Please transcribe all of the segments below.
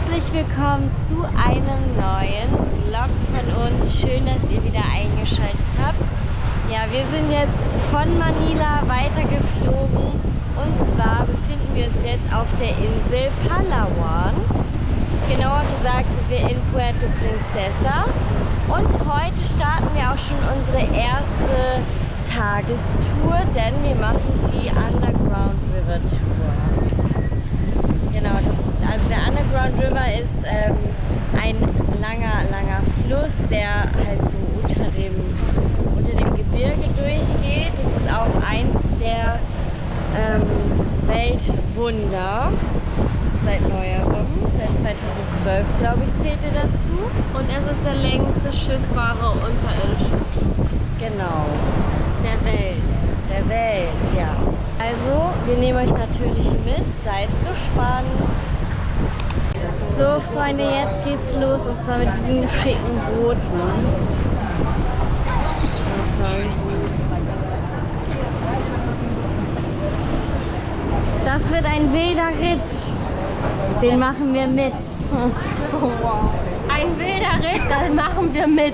Herzlich willkommen zu einem neuen Vlog von uns. Schön, dass ihr wieder eingeschaltet habt. Ja, wir sind jetzt von Manila weitergeflogen und zwar befinden wir uns jetzt auf der Insel Palawan. Genauer gesagt sind wir in Puerto Princesa und heute starten wir auch schon unsere erste Tagestour, denn wir machen die Underground River Tour. Genau, das ist also der Underground River ist ein langer Fluss, der halt so unter dem Gebirge durchgeht. Das ist auch eins der Weltwunder seit neuerem, seit 2012 glaube ich zählt er dazu. Und es ist der längste schiffbare unterirdische Fluss. Genau. Der Welt. Der Welt, ja. Also, wir nehmen euch natürlich mit, seid gespannt. So Freunde, jetzt geht's los und zwar mit diesen schicken Booten. Oh, sorry. Das wird ein wilder Ritt. Den machen wir mit. Oh, wow. Ein wilder Ritt, das machen wir mit.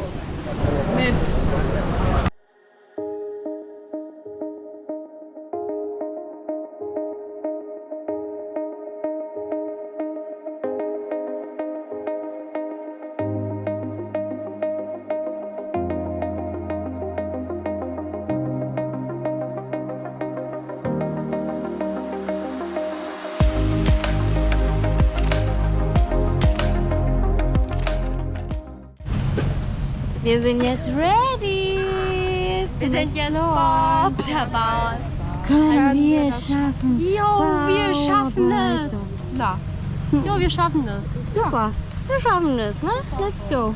Wir sind jetzt ready. Wir sind jetzt Bobterbaus. Können wir schaffen? Jo, wir schaffen es. Na. Jo, wir schaffen es. Super, wir schaffen es, ne? Let's go.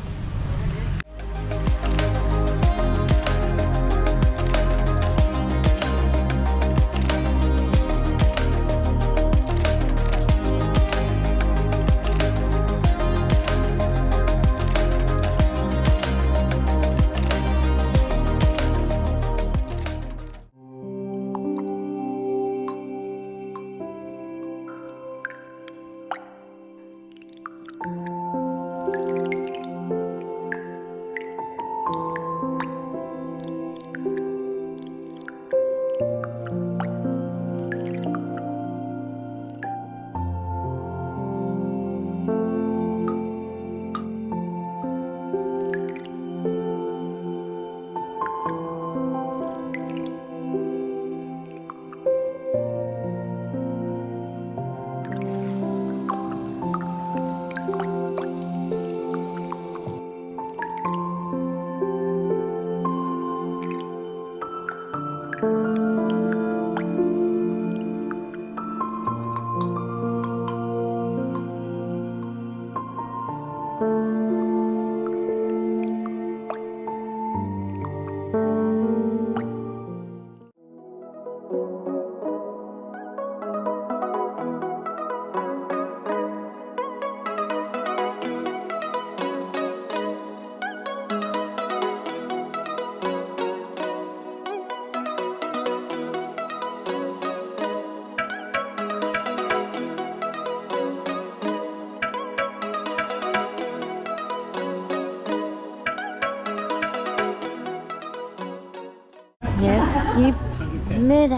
Jetzt gibt's Mittag.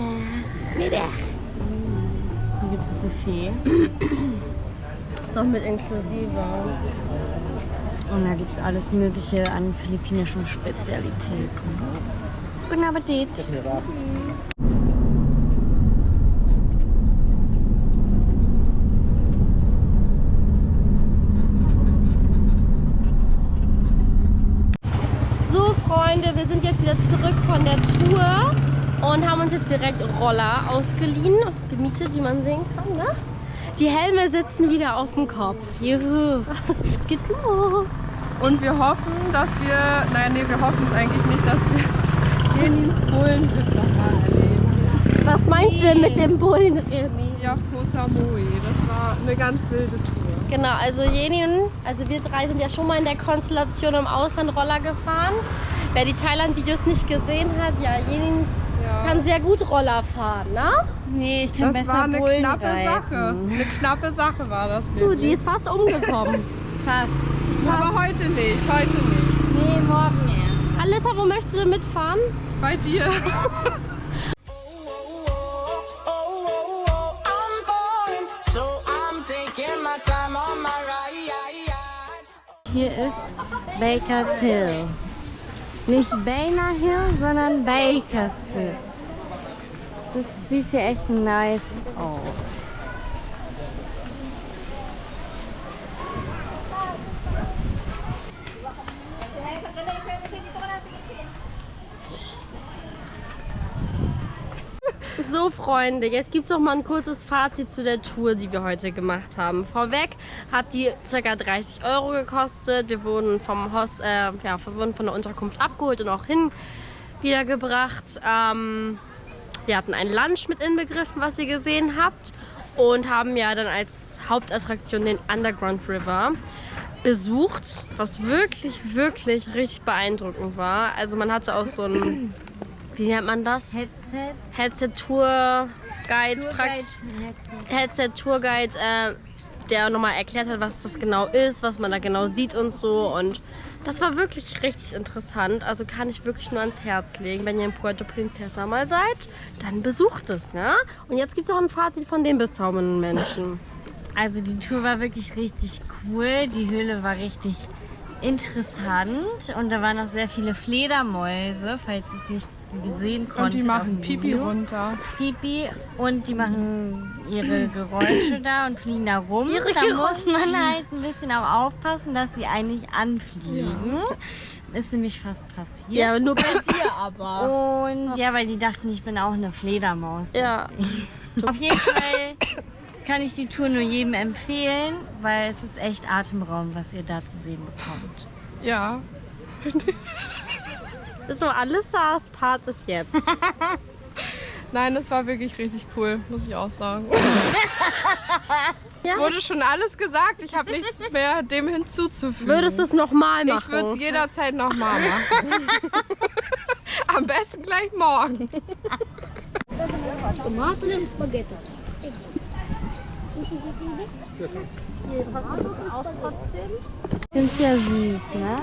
Hier gibt's Buffet. Ist auch mit inklusive. Und da gibt's alles Mögliche an philippinischen Spezialitäten. Guten Appetit. So Freunde, wir sind jetzt wieder zurück von der Tour und haben uns jetzt direkt Roller ausgeliehen, gemietet, wie man sehen kann, ne? Die Helme sitzen wieder auf dem Kopf. Juhu. Jetzt geht's los. Und wir hoffen, dass wir, wir hoffen es eigentlich nicht, dass wir Jenins Bullenritt nochmal erleben. Was meinst du denn mit dem Bullenritt? Hier auf Koh Samui. Das war eine ganz wilde Tour. Genau, also wir drei sind ja schon mal in der Konstellation im Ausland Roller gefahren. Wer die Thailand-Videos nicht gesehen hat, ja, Jenin kann sehr gut Roller fahren, ne? Nee, ich kann Das besser war eine Bullen knappe reiten. Sache. Eine knappe Sache war das Du, nämlich. die ist fast umgekommen. Fast. Aber heute nicht, heute nicht. Nee, morgen erst. Alissa, wo möchtest du mitfahren? Bei dir. Hier ist Baker's Hill. Nicht Baker Hill, sondern Baker's Hill. Das sieht hier echt nice aus. So, Freunde, jetzt gibt es noch mal ein kurzes Fazit zu der Tour, die wir heute gemacht haben. Vorweg hat die ca. 30 € gekostet. Wir wurden wir wurden von der Unterkunft abgeholt und auch wiedergebracht. Wir hatten ein Lunch mit inbegriffen, was ihr gesehen habt. Und haben ja dann als Hauptattraktion den Underground River besucht, was wirklich, wirklich richtig beeindruckend war. Also man hatte auch so ein, wie nennt man das? Headset-Tourguide, der nochmal erklärt hat, was das genau ist, was man da genau sieht und so. Und das war wirklich richtig interessant. Also kann ich wirklich nur ans Herz legen. Wenn ihr in Puerto Princesa mal seid, dann besucht es, ne? Und jetzt gibt es auch ein Fazit von den bezaubernden Menschen. Also die Tour war wirklich richtig cool. Die Höhle war richtig interessant. Und da waren auch sehr viele Fledermäuse, falls ihr es nicht gesehen konntet. Und die machen auf dem Pipi Video. runter. Pipi und die machen ihre Geräusche da und fliegen da rum. Ihre Da muss Geräusche. man halt ein bisschen auch aufpassen, dass sie eigentlich anfliegen. Ist nämlich fast passiert. Ja, nur bei dir aber. Und ja, weil die dachten, ich bin auch eine Fledermaus. Ja. deswegen. Auf jeden Fall kann ich die Tour nur jedem empfehlen, weil es ist echt atemberaubend, was ihr da zu sehen bekommt. Ja. Das ist so, Alissas Part ist jetzt. Nein, das war wirklich richtig cool, muss ich auch sagen. Ja. Es wurde schon alles gesagt, ich habe nichts mehr dem hinzuzufügen. Würdest du es nochmal machen? Ich würde es jederzeit nochmal machen. Am besten gleich morgen. Tomatische Spaghetti. Mississippi? Ich finde es ja süß, ne?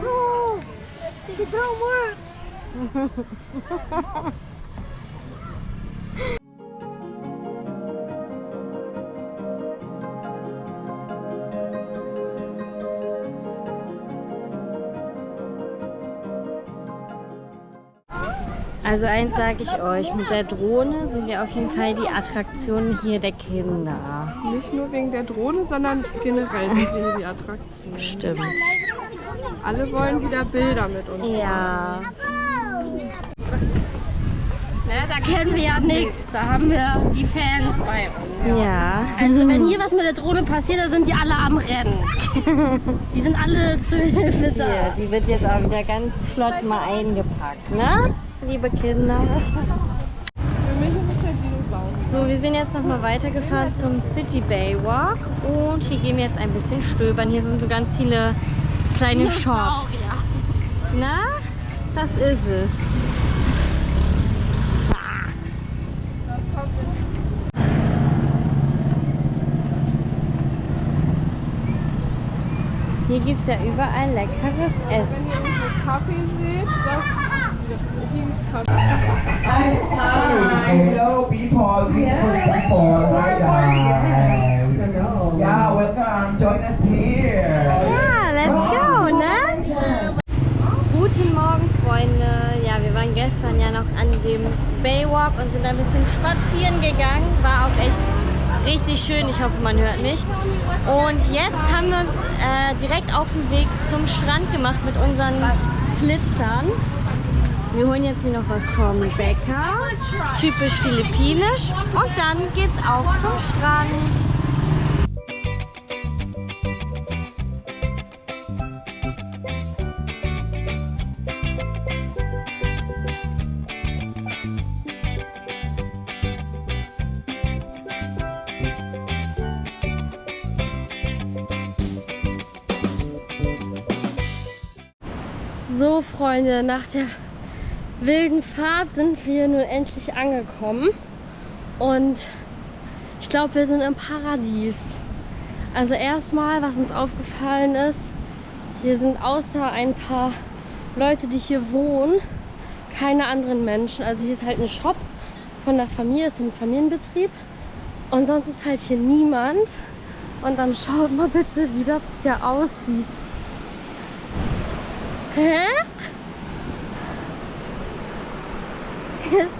Also eins sage ich euch, mit der Drohne sind wir auf jeden Fall die Attraktion hier der Kinder. Nicht nur wegen der Drohne, sondern generell sind wir hier die Attraktion. Stimmt. Alle wollen wieder Bilder mit uns. Ja. Ne, da kennen wir ja nichts. Da haben wir die Fans bei uns. Ja. Also wenn hier was mit der Drohne passiert, dann sind die alle am Rennen. Die sind alle zu Hilfe Hier, da. die wird jetzt auch wieder ganz flott mal eingepackt, ne? Liebe Kinder. Für mich ist es der Dinosaurier. So, wir sind jetzt noch mal weitergefahren zum City Bay Walk und hier gehen wir jetzt ein bisschen stöbern. Hier sind so ganz viele kleine Shops. Na, das ist es. Das kommt mit Hier gibt es ja überall leckeres Wenn Essen. ihr unseren Kaffee seht, das ist hier gibt's Kaffee. Hi, hello people, beautiful people, hi guys. Yeah, welcome, join us here. Ja, let's go, ne? Guten Morgen, Freunde. Ja, wir waren gestern ja noch an dem Baywalk und sind ein bisschen spazieren gegangen. War auch echt richtig schön. Ich hoffe, man hört mich. Und jetzt haben wir uns direkt auf den Weg zum Strand gemacht mit unseren Flitzern. Wir holen jetzt hier noch was vom Bäcker. Typisch philippinisch. Und dann geht's auch zum Strand. So, Freunde, nach der wilden Fahrt sind wir nun endlich angekommen. Und ich glaube, wir sind im Paradies. Also erstmal, was uns aufgefallen ist, hier sind außer ein paar Leute, die hier wohnen, keine anderen Menschen. Also hier ist halt ein Shop von der Familie, das ist ein Familienbetrieb. Und sonst ist halt hier niemand. Und dann schaut mal bitte, wie das hier aussieht. Hä? Hier ist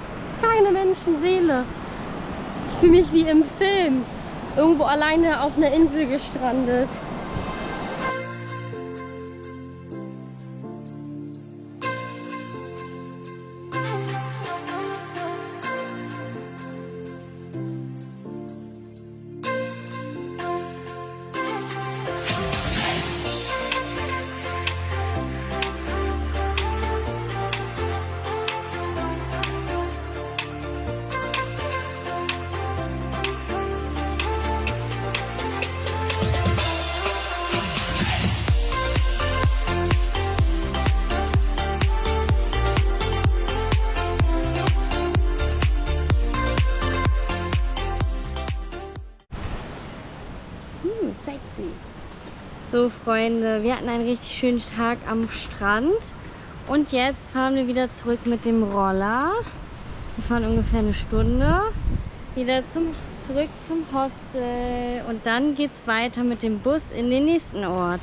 keine Menschenseele. Ich fühle mich wie im Film. Irgendwo alleine auf einer Insel gestrandet. Sexy. So Freunde, wir hatten einen richtig schönen Tag am Strand und jetzt fahren wir wieder zurück mit dem Roller. Wir fahren ungefähr eine Stunde wieder zurück zum Hostel und dann geht es weiter mit dem Bus in den nächsten Ort.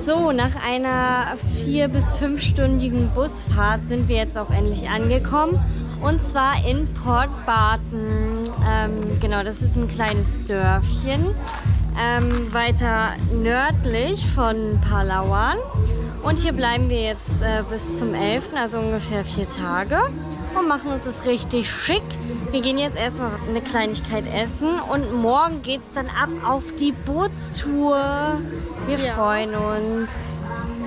So, nach einer 4- bis 5-stündigen Busfahrt sind wir jetzt auch endlich angekommen. Und zwar in Port Barton. Genau, das ist ein kleines Dörfchen. Weiter nördlich von Palawan. Und hier bleiben wir jetzt bis zum 11., also ungefähr 4 Tage. Und machen uns das richtig schick. Wir gehen jetzt erstmal eine Kleinigkeit essen. Und morgen geht es dann ab auf die Bootstour. Wir freuen uns.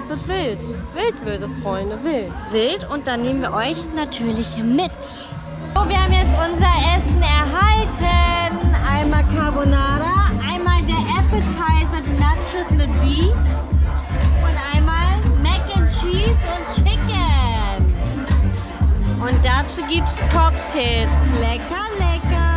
Es wird wild. Wild wird es, Freunde. Wild. Wild und dann nehmen wir euch natürlich mit. So, wir haben jetzt unser Essen erhalten. Einmal Carbonara, einmal der Appetizer, die Nachos mit Beef und einmal Mac and Cheese und Chicken. Und dazu gibt es Cocktails. Lecker, lecker.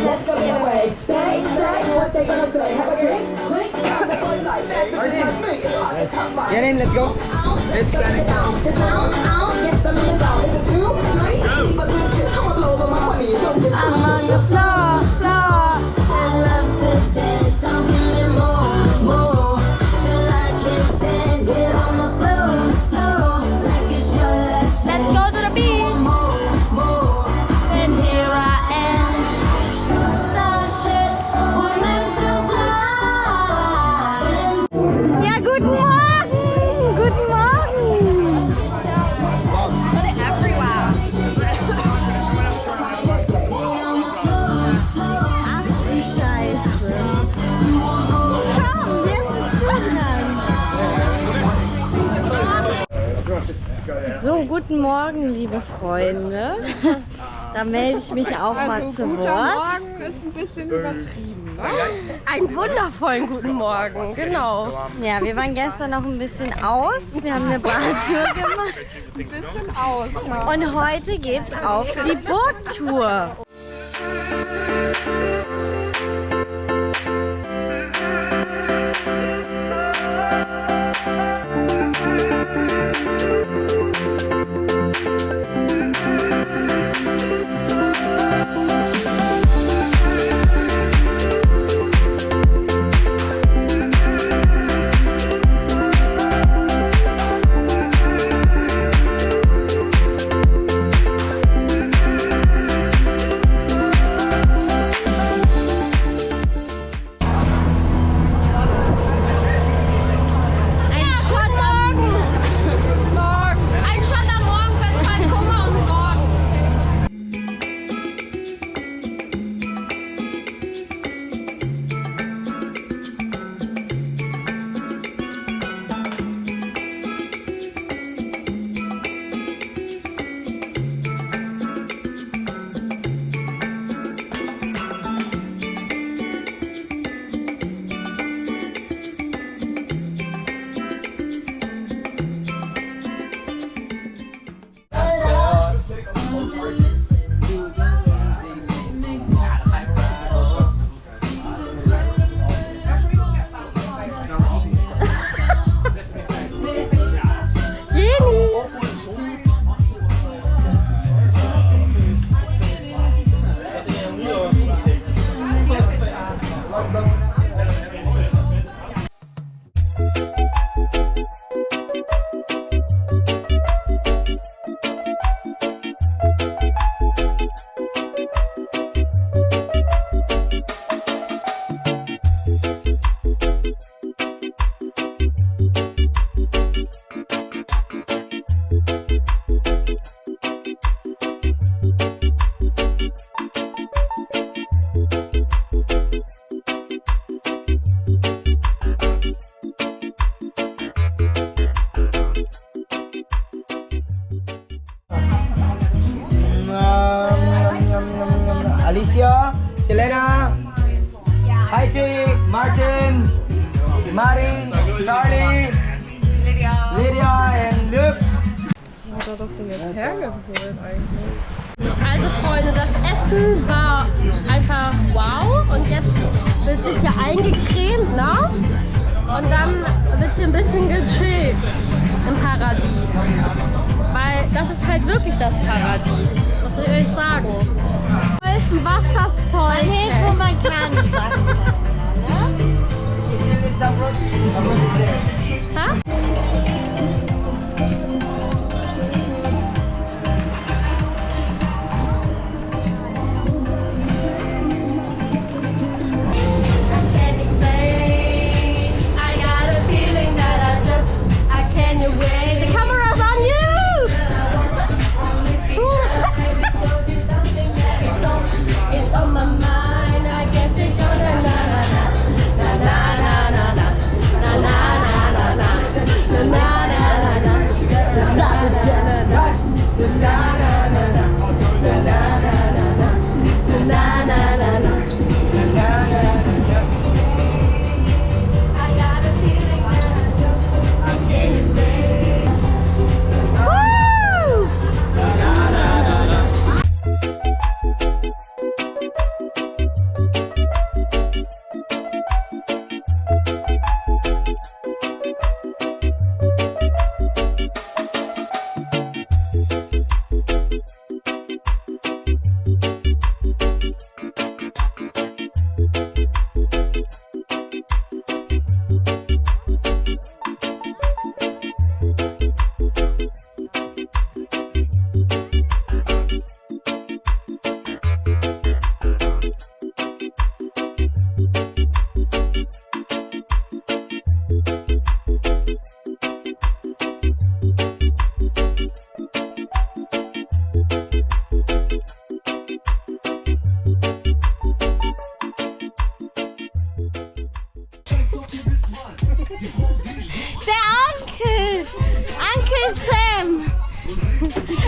Let's go get away. They say what they gonna say. Have a drink, quick, have the fun like that. Because like me, it's hard to come by. Get in, let's go. Let's go get down. The sound, yes, I'm in the sound. Is it 2, 3? Keep a good shit. I'ma blow over my money. Don't get I'm on the floor, floor. I love to dance. So give me more. Till I can't stand it on the floor. Like it's your last Let's go to the beach. more. And here I am. Ja, guten Morgen! Guten Morgen! Ach die Scheiße! Komm, jetzt ist dran! So, guten Morgen, liebe Freunde. Da melde ich mich auch mal zu guter Wort. Morgen ist ein bisschen übertrieben. Ne? Einen wundervollen guten Morgen, genau. Ja, wir waren gestern noch ein bisschen aus. Wir haben eine Badtour gemacht. Ein bisschen aus. Ja. Und heute geht's auf die Boottour. Alicia, Selena, Heike, Martin, Mari, Charlie, Lydia and Luke. Wo hat er das denn jetzt hergeholt eigentlich? Also Freunde, das Essen war einfach wow und jetzt wird sich hier eingecremt, ne? Und dann wird hier ein bisschen gechillt im Paradies. Weil das ist halt wirklich das Paradies. Was soll ich euch sagen? Was das Zeug Hilfe, wo man kann. Ha? Sam!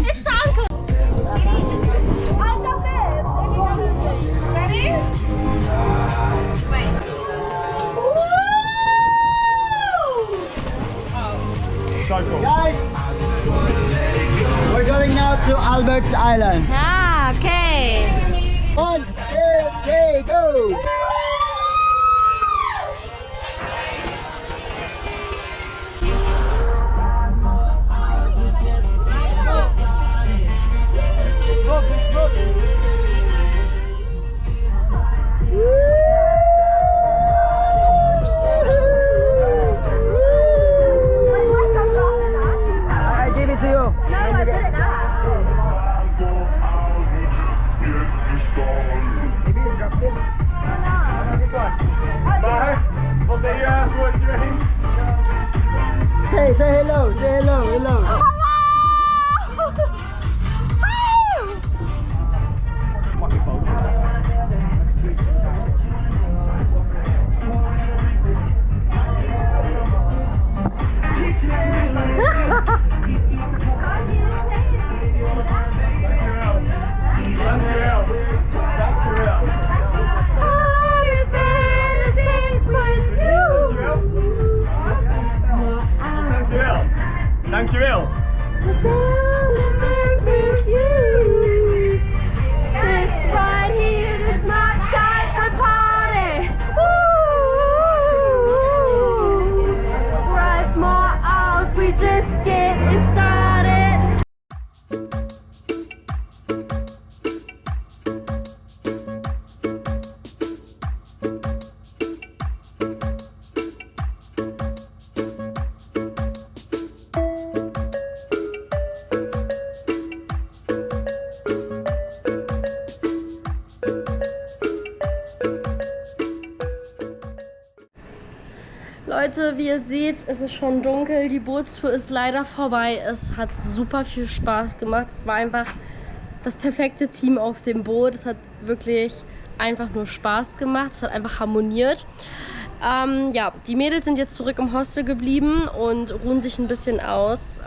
It's the uncle! Ready? Guys, we're going now to Albert's Island. Ah, okay. 1, 2, 3, go! Say hello, hello. Dankjewel. Leute, wie ihr seht, es ist schon dunkel. Die Bootstour ist leider vorbei. Es hat super viel Spaß gemacht. Es war einfach das perfekte Team auf dem Boot. Es hat wirklich einfach nur Spaß gemacht. Es hat einfach harmoniert. Ja, die Mädels sind jetzt zurück im Hostel geblieben und ruhen sich ein bisschen aus.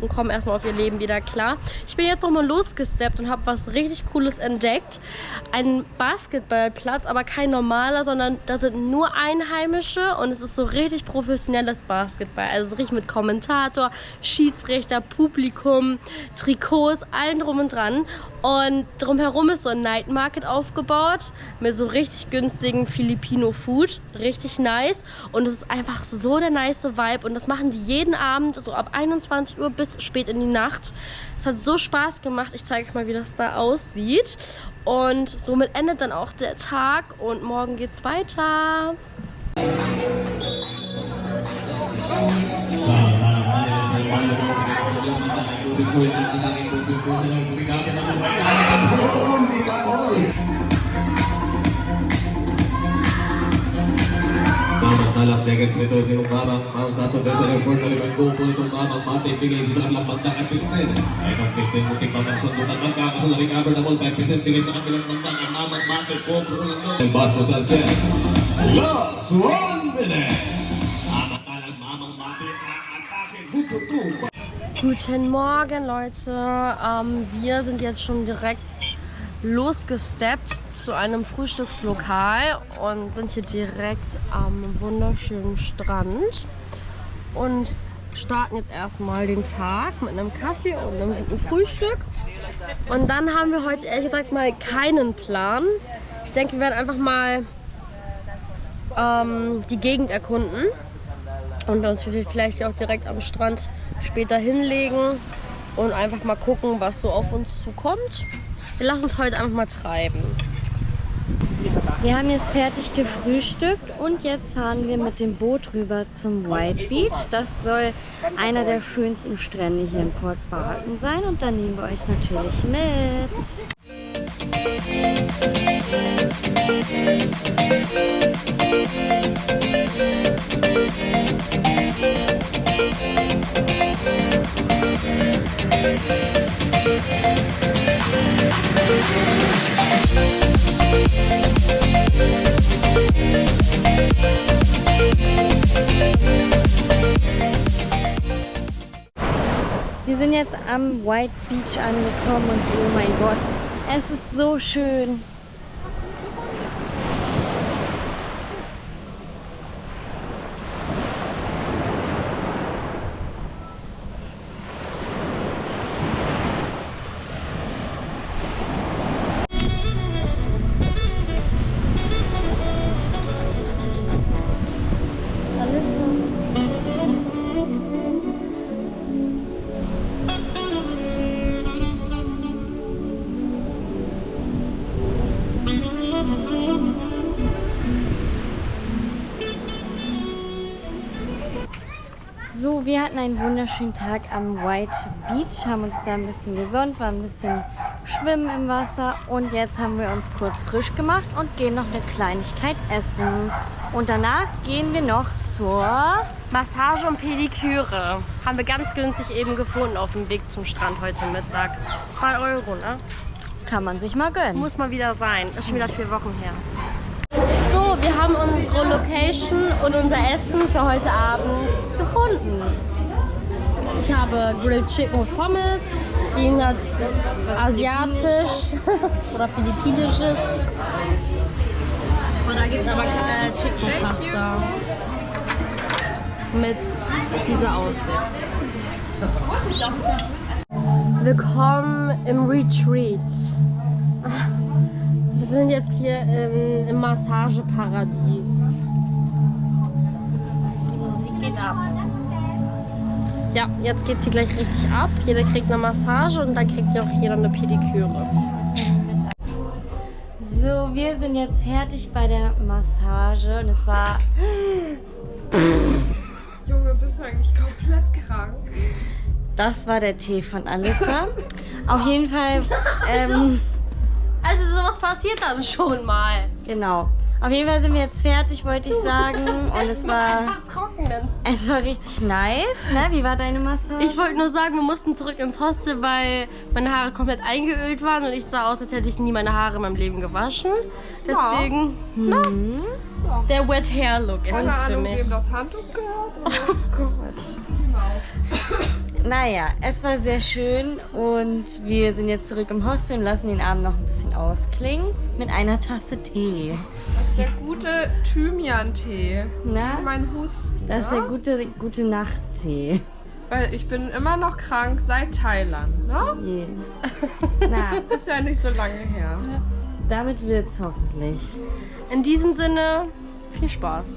und kommen erstmal auf ihr Leben wieder klar. Ich bin jetzt nochmal losgesteppt und habe was richtig Cooles entdeckt. Ein Basketballplatz, aber kein normaler, sondern da sind nur Einheimische und es ist so richtig professionelles Basketball. Also so richtig mit Kommentator, Schiedsrichter, Publikum, Trikots, allen drum und dran. Und drumherum ist so ein Night Market aufgebaut mit so richtig günstigen Filipino Food. Richtig nice. Und es ist einfach so der nice Vibe. Und das machen die jeden Abend, so ab 21 Uhr bis spät in die Nacht. Es hat so Spaß gemacht. Ich zeige euch mal, wie das da aussieht. Und somit endet dann auch der Tag. Und morgen geht's weiter. Samantala, second nito yung Mamang Sato versus yung Fort Taliban ko po itong Mamang Mate bigay sa kanilang banda kay Pistin. Ay ng Pistin muting pagkasundutan magkakasunod recover na ball by Pistin bigay sa kanilang banda ang Mamang Mate po po lang doon. And Basto Sanchez. Last 1 minute. Samantala Mamang Mate atake Bukutu. Guten Morgen, Leute. Wir sind jetzt schon direkt losgesteppt zu einem Frühstückslokal und sind hier direkt am wunderschönen Strand und starten jetzt erstmal den Tag mit einem Kaffee und einem guten Frühstück. Und dann haben wir heute ehrlich gesagt mal keinen Plan. Ich denke, wir werden einfach mal die Gegend erkunden und uns vielleicht auch direkt am Strand später hinlegen und einfach mal gucken, was so auf uns zukommt. Wir lassen uns heute einfach mal treiben. Wir haben jetzt fertig gefrühstückt und jetzt fahren wir mit dem Boot rüber zum White Beach. Das soll einer der schönsten Strände hier in Port Barton sein und dann nehmen wir euch natürlich mit. Wir sind jetzt am White Beach angekommen und oh mein Gott, es ist so schön. So, wir hatten einen wunderschönen Tag am White Beach, haben uns da ein bisschen gesonnt, waren ein bisschen schwimmen im Wasser und jetzt haben wir uns kurz frisch gemacht und gehen noch eine Kleinigkeit essen. Und danach gehen wir noch zur Massage und Pediküre. Haben wir ganz günstig eben gefunden auf dem Weg zum Strand heute Mittag. 2 €, ne? Kann man sich mal gönnen. Muss mal wieder sein. Ist schon wieder 4 Wochen her. So, wir haben unsere Location und unser Essen für heute Abend gefunden. Ich habe Grilled Chicken with Pommes, Dean hat asiatisch oder philippinisches. Und da gibt es aber Chicken Pasta mit dieser Aussicht. Willkommen im Retreat. Wir sind jetzt hier im Massageparadies. Die Musik geht ab. Ja, jetzt geht sie gleich richtig ab. Jeder kriegt eine Massage und dann kriegt auch jeder eine Pediküre. So, wir sind jetzt fertig bei der Massage und es war... Junge, bist du eigentlich komplett krank? Das war der Tee von Alissa. Auf jeden Fall... Also sowas passiert dann schon mal. Genau. Auf jeden Fall sind wir jetzt fertig, wollte ich sagen. Und es war richtig nice. Ne? Wie war deine Massage? Ich wollte nur sagen, wir mussten zurück ins Hostel, weil meine Haare komplett eingeölt waren und ich sah aus, als hätte ich nie meine Haare in meinem Leben gewaschen. Deswegen, Der Wet Hair Look ist Keine es für Ahnung, mich. wem das Handtuch gehört. Oh Gott. Naja, es war sehr schön und wir sind jetzt zurück im Hostel und lassen den Abend noch ein bisschen ausklingen mit einer Tasse Tee. Das ist der gute Thymian-Tee. Na? Für meinen Husten. Das ist der gute Nacht-Tee. Weil ich bin immer noch krank seit Thailand, ne? Je. Na, Ist ja nicht so lange her. damit wird's hoffentlich. In diesem Sinne, viel Spaß.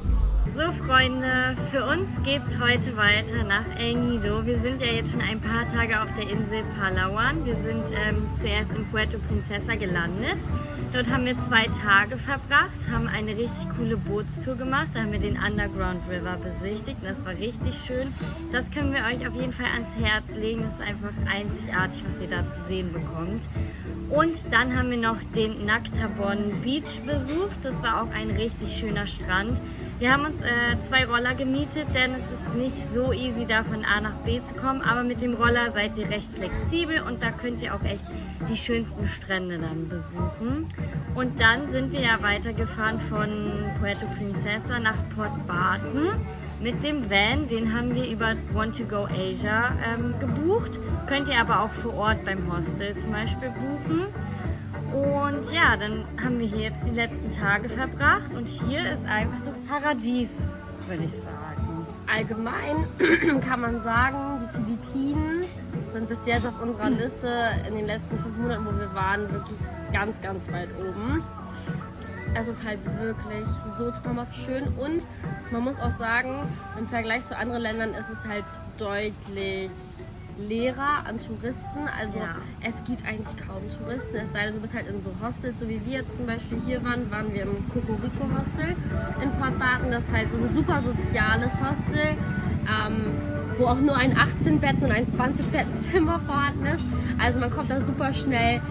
So Freunde, für uns geht's heute weiter nach El Nido. Wir sind ja jetzt schon ein paar Tage auf der Insel Palawan. Wir sind zuerst in Puerto Princesa gelandet. Dort haben wir 2 Tage verbracht, haben eine richtig coole Bootstour gemacht. Da haben wir den Underground River besichtigt und das war richtig schön. Das können wir euch auf jeden Fall ans Herz legen. Das ist einfach einzigartig, was ihr da zu sehen bekommt. Und dann haben wir noch den Naktabon Beach besucht. Das war auch ein richtig schöner Strand. Wir haben uns 2 Roller gemietet, denn es ist nicht so easy, da von A nach B zu kommen. Aber mit dem Roller seid ihr recht flexibel und da könnt ihr auch echt die schönsten Strände dann besuchen. Und dann sind wir ja weitergefahren von Puerto Princesa nach Port Barton mit dem Van. Den haben wir über Want to Go Asia gebucht. Könnt ihr aber auch vor Ort beim Hostel zum Beispiel buchen. Und ja, dann haben wir hier jetzt die letzten Tage verbracht und hier ist einfach das Paradies, würde ich sagen. Allgemein kann man sagen, die Philippinen sind bis jetzt auf unserer Liste in den letzten 5 Monaten, wo wir waren, wirklich ganz, ganz weit oben. Es ist halt wirklich so traumhaft schön und man muss auch sagen, im Vergleich zu anderen Ländern ist es halt deutlich leerer an Touristen, also Ja. es gibt eigentlich kaum Touristen, es sei denn, du bist halt in so Hostels, so wie wir jetzt zum Beispiel hier waren wir im Cocorico Hostel in Port Barton, das ist halt so ein super soziales Hostel, wo auch nur ein 18-Betten- und ein 20-Betten-Zimmer vorhanden ist, also man kommt da super schnell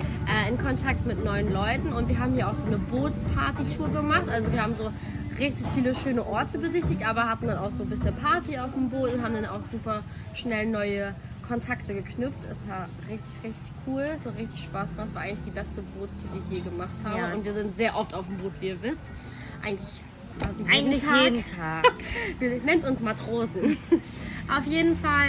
in Kontakt mit neuen Leuten und wir haben hier auch so eine Bootsparty-Tour gemacht, also wir haben so richtig viele schöne Orte besichtigt, aber hatten dann auch so ein bisschen Party auf dem Boot und haben dann auch super schnell neue Kontakte geknüpft. Es war richtig, richtig cool. Es hat richtig Spaß gemacht. Es war eigentlich die beste Bootstour, die ich je gemacht habe. Ja. Und wir sind sehr oft auf dem Boot, wie ihr wisst. Eigentlich quasi Jeden Tag. Wir nennt uns Matrosen. Auf jeden Fall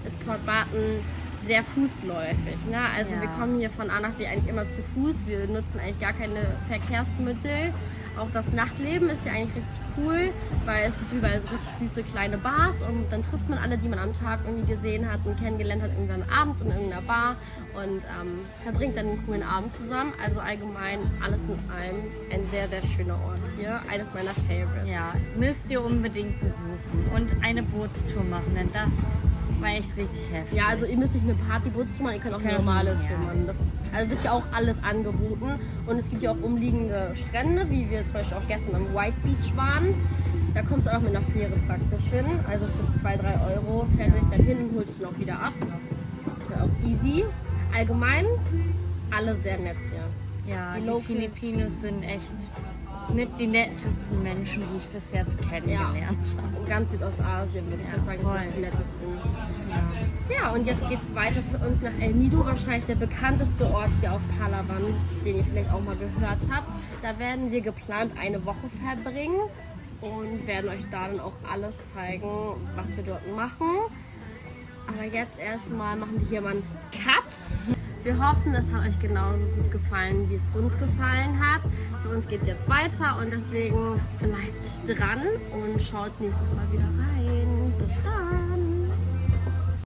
ist Port Barton sehr fußläufig. Ne? Also Ja. wir kommen hier von A nach B eigentlich immer zu Fuß. Wir nutzen eigentlich gar keine Verkehrsmittel. Auch das Nachtleben ist ja eigentlich richtig cool, weil es gibt überall so richtig süße kleine Bars und dann trifft man alle, die man am Tag irgendwie gesehen hat und kennengelernt hat, irgendwann abends in irgendeiner Bar und verbringt dann einen coolen Abend zusammen. Also allgemein alles in allem ein sehr, sehr schöner Ort hier. Eines meiner Favorites. Ja, müsst ihr unbedingt besuchen und eine Bootstour machen, denn das war echt richtig heftig. Ja, also ihr müsst nicht eine Partybootstour machen, ihr könnt auch eine Können, normale ja. Tour machen. Das also wird ja auch alles angeboten und es gibt ja auch umliegende Strände, wie wir zum Beispiel auch gestern am White Beach waren. Da kommst du auch mit einer Fähre praktisch hin, also für 2-3 Euro fährt man dich dann hin und holt es noch wieder ab. Das wäre auch easy. Allgemein alle sehr nett hier. Ja, Die die Locals. Filipinos sind echt mit die nettesten Menschen, die ich bis jetzt kennengelernt habe. In ganz Südostasien würde ich Ja, jetzt sagen, voll. sind das die nettesten. Ja, und jetzt geht es weiter für uns nach El Nido, wahrscheinlich der bekannteste Ort hier auf Palawan, den ihr vielleicht auch mal gehört habt. Da werden wir geplant eine Woche verbringen und werden euch da dann auch alles zeigen, was wir dort machen. Aber jetzt erstmal machen wir hier mal einen Cut. Wir hoffen, es hat euch genauso gut gefallen, wie es uns gefallen hat. Für uns geht es jetzt weiter und deswegen bleibt dran und schaut nächstes Mal wieder rein. Bis dann!